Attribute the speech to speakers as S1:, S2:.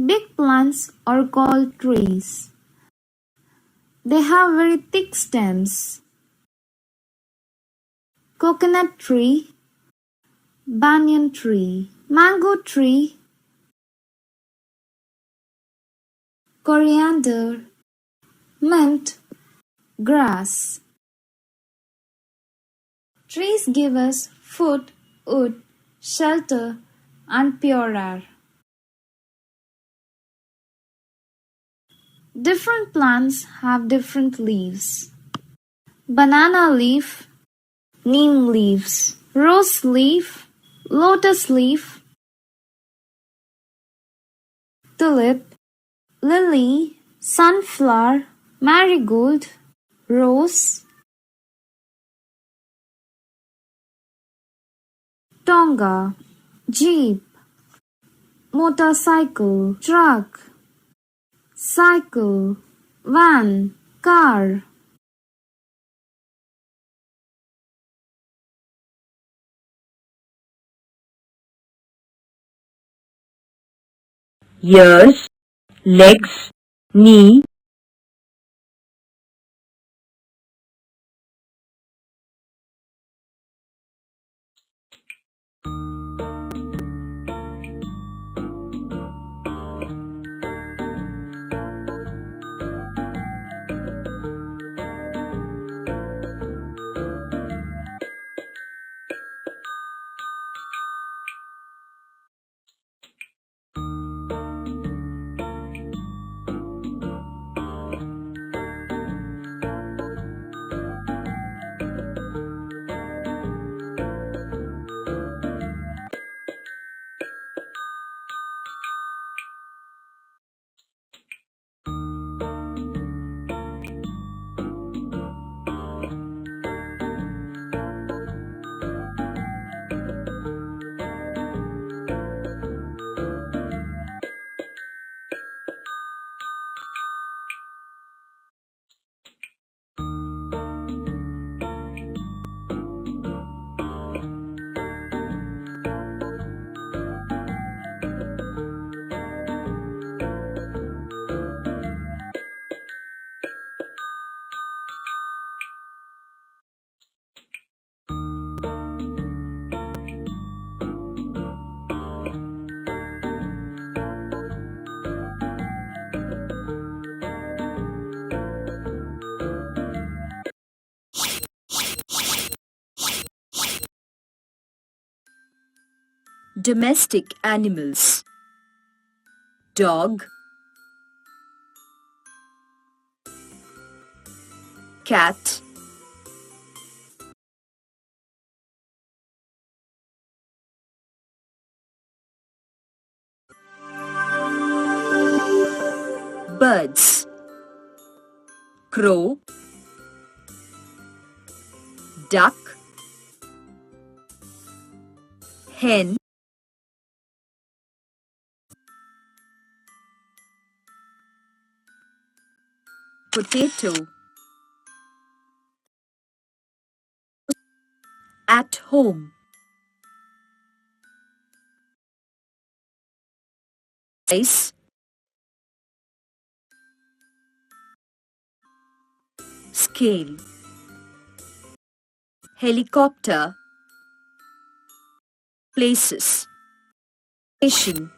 S1: Big plants are called trees. They have very thick stems. Coconut tree, banyan tree, mango tree, coriander, mint, grass. Trees give us food, wood, shelter, and pure air. Different plants have different leaves. Banana leaf, neem leaves, rose leaf, lotus leaf, tulip, lily, sunflower, marigold, rose, tonga, jeep, motorcycle, truck, cycle, van, car.
S2: Ears, legs, knee, domestic animals, dog, cat, birds, crow, duck, hen, potato, at home, ice, scale, helicopter, places, station,